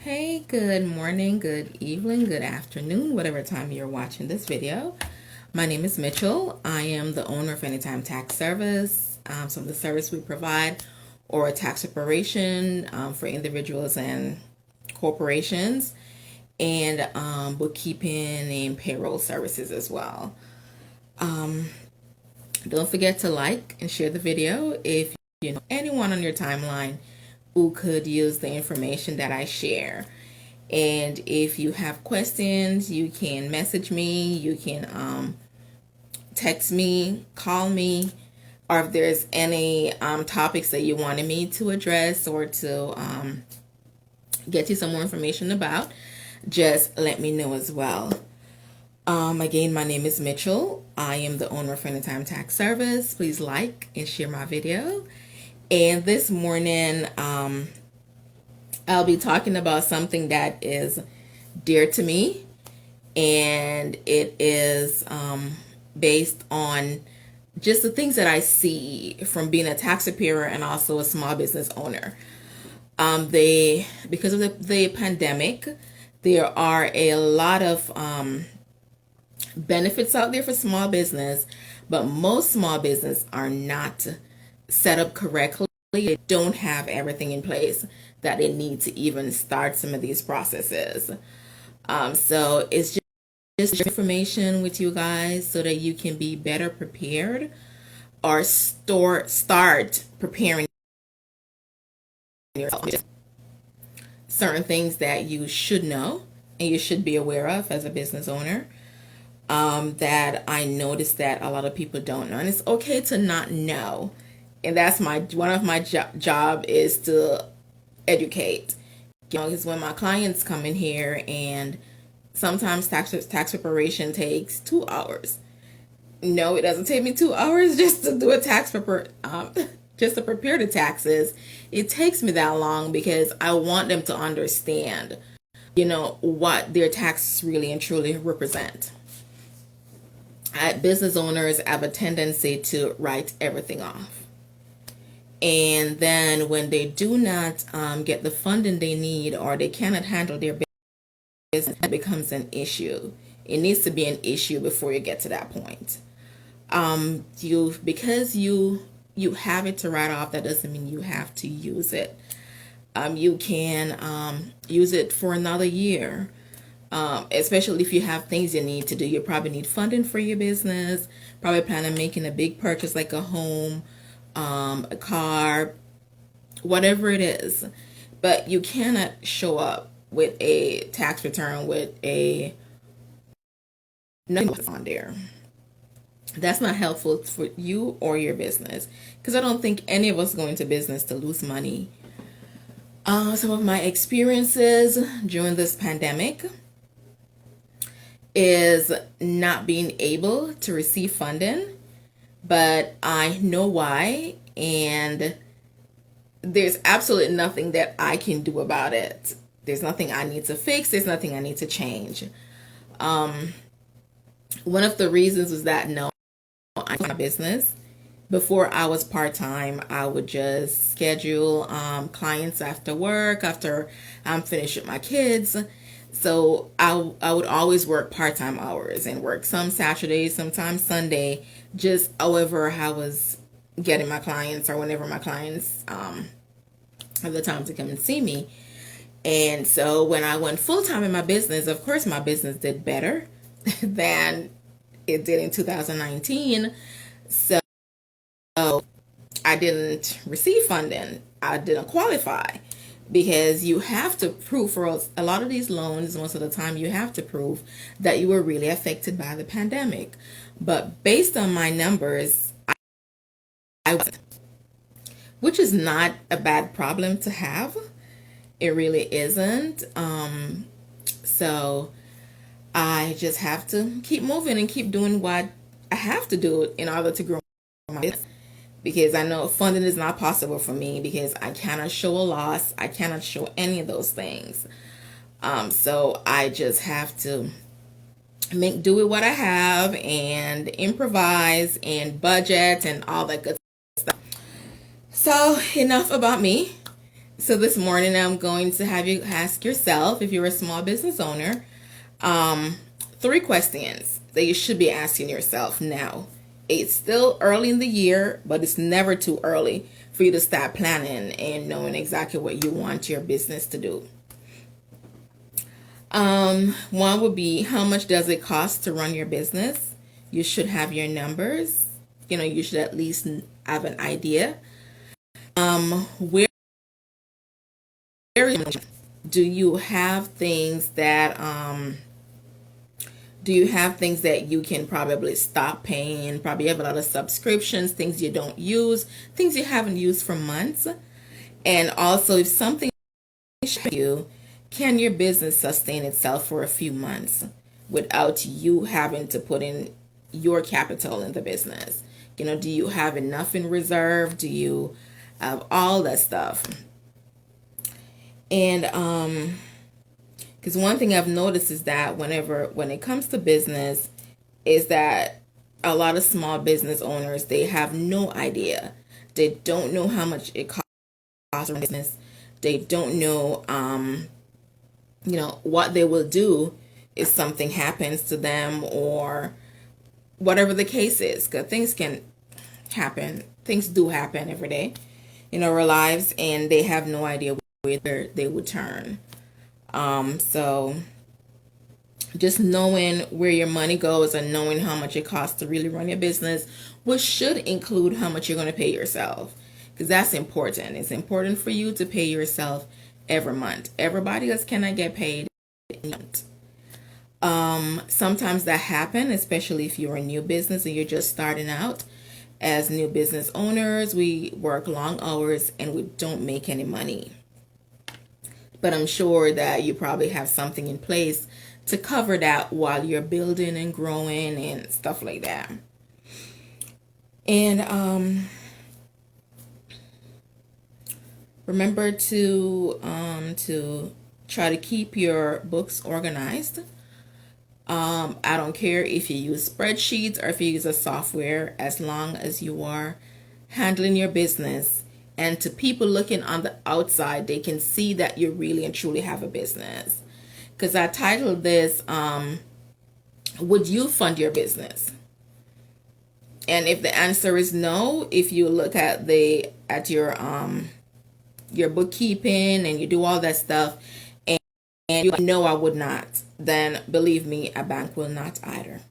Hey, good morning, good evening, good afternoon, whatever time you're watching this video. My name is Mitchell. I am the owner of Anytime Tax Service. So the service we provide or a tax preparation for individuals and corporations, and bookkeeping and payroll services as well. Don't forget to like and share the video if you know anyone on your timeline who could use the information that I share. And if you have questions, you can message me, you can text me, call me, or if there's any topics that you wanted me to address or to get you some more information about, just let me know as well. Again, my name is Mitchell. I am the owner of Anytime Tax Service. Please like and share my video. And this morning, I'll be talking about something that is dear to me, and it is based on just the things that I see from being a tax preparer and also a small business owner. Because of the pandemic, there are a lot of benefits out there for small business, but most small business are not set up correctly. They don't have everything in place that they need to even start some of these processes. So it's just information with you guys so that you can be better prepared or start preparing yourself. Certain things that you should know and you should be aware of as a business owner, that I noticed that a lot of people don't know, and it's okay to not know. And that's one of my job is to educate. Because when my clients come in here, and sometimes tax preparation takes 2 hours. No, it doesn't take me 2 hours just to do a just to prepare the taxes. It takes me that long because I want them to understand, what their taxes really and truly represent. Business owners have a tendency to write everything off. And then when they do not get the funding they need, or they cannot handle their business, it becomes an issue. It needs to be an issue before you get to that point. Because you have it to write off, that doesn't mean you have to use it. You can use it for another year. Especially if you have things you need to do. You probably need funding for your business, probably plan on making a big purchase like a home, a car, whatever it is. But you cannot show up with a tax return with nothing on there. That's not helpful for you or your business, because I don't think any of us go into business to lose money. Some of my experiences during this pandemic is not being able to receive funding, but I know why, and there's absolutely nothing that I can do about it. There's nothing I need to fix. There's nothing I need to change. One of the reasons was that I'm in a business. Before I was part-time, I would just schedule clients after work, after I'm finished with my kids. So I would always work part-time hours and work some Saturdays, sometimes Sunday, just however I was getting my clients, or whenever my clients have the time to come and see me. And so when I went full-time in my business, of course my business did better than it did in 2019. So I didn't receive funding. I didn't qualify, because you have to prove, for a lot of these loans, most of the time you have to prove that you were really affected by the pandemic. But based on my numbers, I wasn't, which is not a bad problem to have. It really isn't. So I just have to keep moving and keep doing what I have to do in order to grow my business. Because I know funding is not possible for me, because I cannot show a loss. I cannot show any of those things. So I just have to make do with what I have and improvise and budget and all that good stuff. So enough about me. So this morning I'm going to have you ask yourself, if you're a small business owner, three questions that you should be asking yourself now. It's still early in the year, but it's never too early for you to start planning and knowing exactly what you want your business to do. One would be, how much does it cost to run your business? You should have your numbers. You should at least have an idea. Where do you have things that you can probably stop paying? Probably have a lot of subscriptions, things you don't use, things you haven't used for months. And also, if something you, can your business sustain itself for a few months without you having to put in your capital in the business? Do you have enough in reserve? Do you have all that stuff? And because one thing I've noticed is that when it comes to business, is that a lot of small business owners, they have no idea. They don't know how much it costs for business. They don't know what they will do if something happens to them, or whatever the case is, because things can happen. Things do happen every day in our lives, and they have no idea where they would turn. So just knowing where your money goes and knowing how much it costs to really run your business, which should include how much you're going to pay yourself, because that's important. It's important for you to pay yourself every month. Everybody else cannot get paid. Sometimes that happens, especially if you're a new business and you're just starting out. As new business owners, we work long hours and we don't make any money. But I'm sure that you probably have something in place to cover that while you're building and growing and stuff like that. And remember to try to keep your books organized. I don't care if you use spreadsheets or if you use a software, as long as you are handling your business. And to people looking on the outside, they can see that you really and truly have a business. Because I titled this, would you fund your business? And if the answer is no, if you look at your bookkeeping and you do all that stuff, and you know I would not, then believe me, a bank will not either.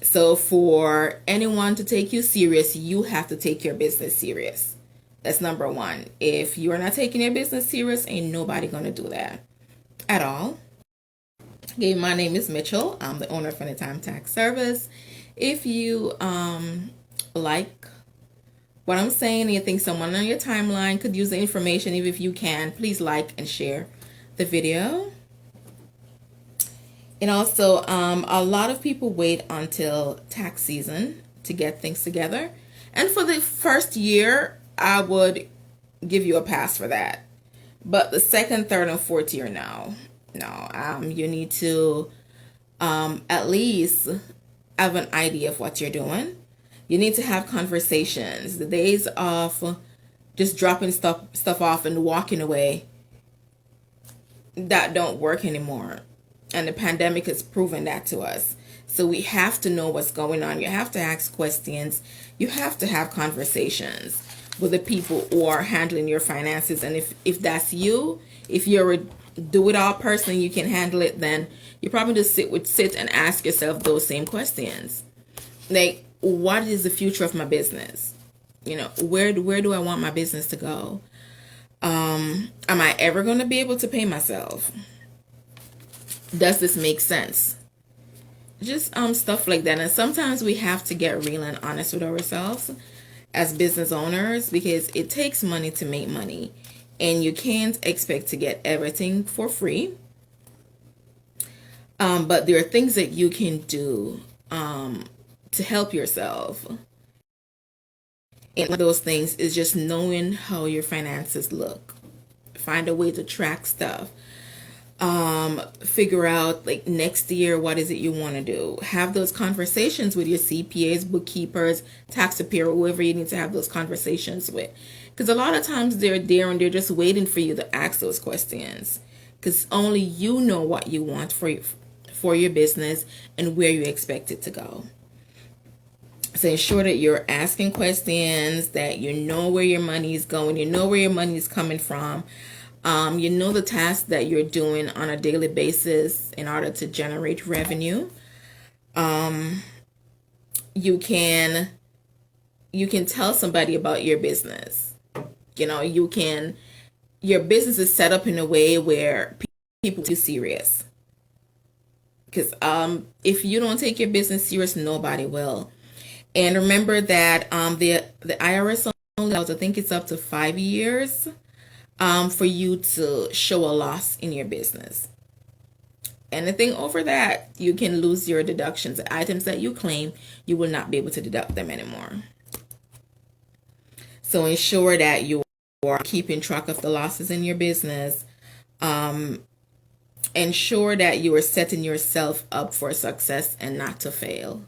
So for anyone to take you serious, you have to take your business serious. That's number one. If you're not taking your business serious, ain't nobody gonna do that at all. Okay, my name is Mitchell. I'm the owner of Anytime Tax Service. If you like what I'm saying and you think someone on your timeline could use the information, even if you can, please like and share the video. And also, a lot of people wait until tax season to get things together. And for the first year, I would give you a pass for that. But the second, third, and fourth year, no. You need to at least have an idea of what you're doing. You need to have conversations. The days of just dropping stuff off and walking away, that don't work anymore. And the pandemic has proven that to us. So we have to know what's going on. You have to ask questions. You have to have conversations with the people who are handling your finances. And if that's you, if you're a do-it-all person, you can handle it, then you probably just sit and ask yourself those same questions. Like, what is the future of my business? Where do I want my business to go? Am I ever going to be able to pay myself? Does this make sense? Just stuff like that. And sometimes we have to get real and honest with ourselves as business owners, because it takes money to make money, and you can't expect to get everything for free. But there are things that you can do to help yourself. And one of those things is just knowing how your finances look. Find a way to track stuff. Figure out, like, next year, what is it you want to do? Have those conversations with your CPAs, bookkeepers, tax preparer, whoever you need to have those conversations with. Because a lot of times they're there and they're just waiting for you to ask those questions. Because only you know what you want for your business and where you expect it to go. So ensure that you're asking questions, that you know where your money is going, you know where your money is coming from. You know the tasks that you're doing on a daily basis in order to generate revenue. You can tell somebody about your business. Your business is set up in a way where people are serious. Because if you don't take your business serious, nobody will. And remember that the IRS only allows, I think it's up to 5 years for you to show a loss in your business. Anything over that, you can lose your deductions. The items that you claim, you will not be able to deduct them anymore. So ensure that you are keeping track of the losses in your business. Ensure that you are setting yourself up for success and not to fail.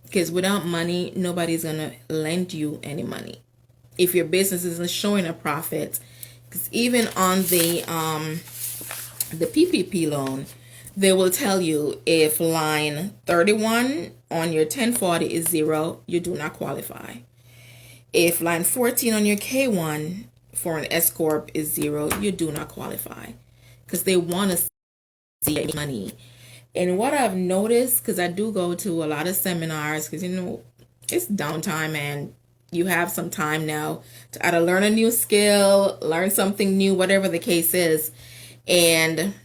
Because without money, nobody's going to lend you any money. If your business isn't showing a profit, because even on the PPP loan, they will tell you if line 31 on your 1040 is 0, you do not qualify. If line 14 on your K1 for an S Corp is 0, you do not qualify. Because they want to see money. And what I've noticed, because I do go to a lot of seminars, because it's downtime and you have some time now to either learn a new skill, learn something new, whatever the case is. And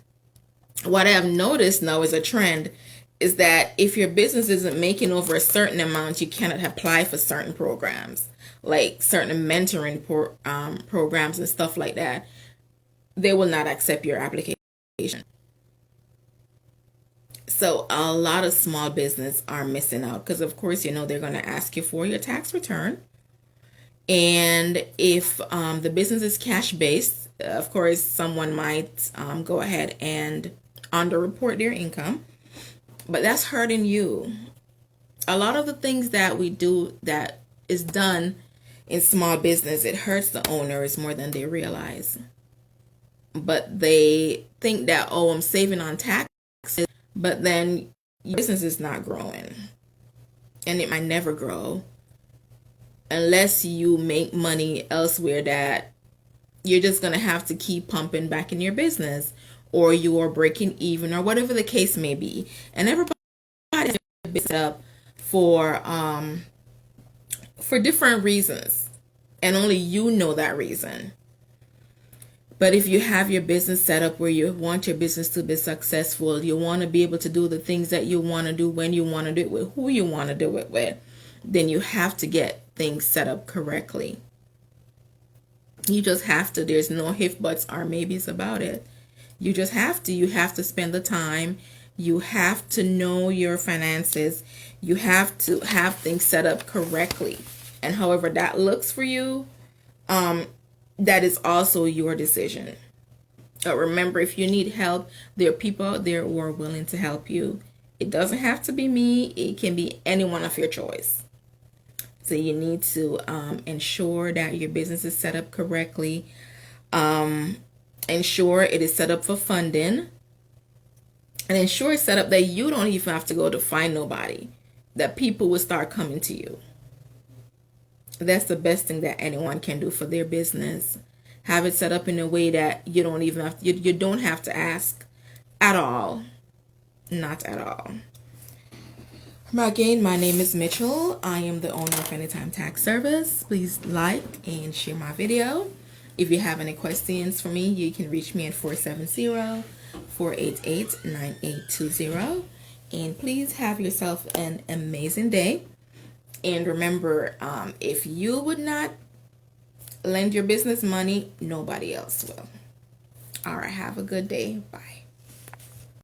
what I've noticed now is a trend is that if your business isn't making over a certain amount, you cannot apply for certain programs, like certain mentoring programs and stuff like that. They will not accept your application. So a lot of small business are missing out because, of course, they're going to ask you for your tax return. And if the business is cash based, of course, someone might go ahead and underreport their income. But that's hurting you. A lot of the things that we do that is done in small business, it hurts the owners more than they realize. But they think that, oh, I'm saving on taxes, but then your business is not growing. And it might never grow unless you make money elsewhere that you're just going to have to keep pumping back in your business, or you are breaking even, or whatever the case may be. And everybody is up for different reasons, and only you know that reason. But if you have your business set up where you want your business to be successful, you want to be able to do the things that you want to do when you want to do it with who you want to do it with, then you have to get things set up correctly. You just have to. There's no if, buts, or maybes about it. You just have to. You have to spend the time. You have to know your finances. You have to have things set up correctly. And however that looks for you, that is also your decision. But remember, if you need help, there are people out there who are willing to help you. It doesn't have to be me. It can be anyone of your choice. So you need to ensure that your business is set up correctly. Ensure it is set up for funding. And ensure it's set up that you don't even have to go to find nobody. That people will start coming to you. That's the best thing that anyone can do for their business. Have it set up in a way that you don't even have to, you don't have to ask at all. Not at all. Again, my name is Mitchell. I am the owner of Anytime Tax Service. Please like and share my video. If you have any questions for me, you can reach me at 470-488-9820. And please have yourself an amazing day. And remember, if you would not lend your business money, nobody else will. All right, have a good day. Bye.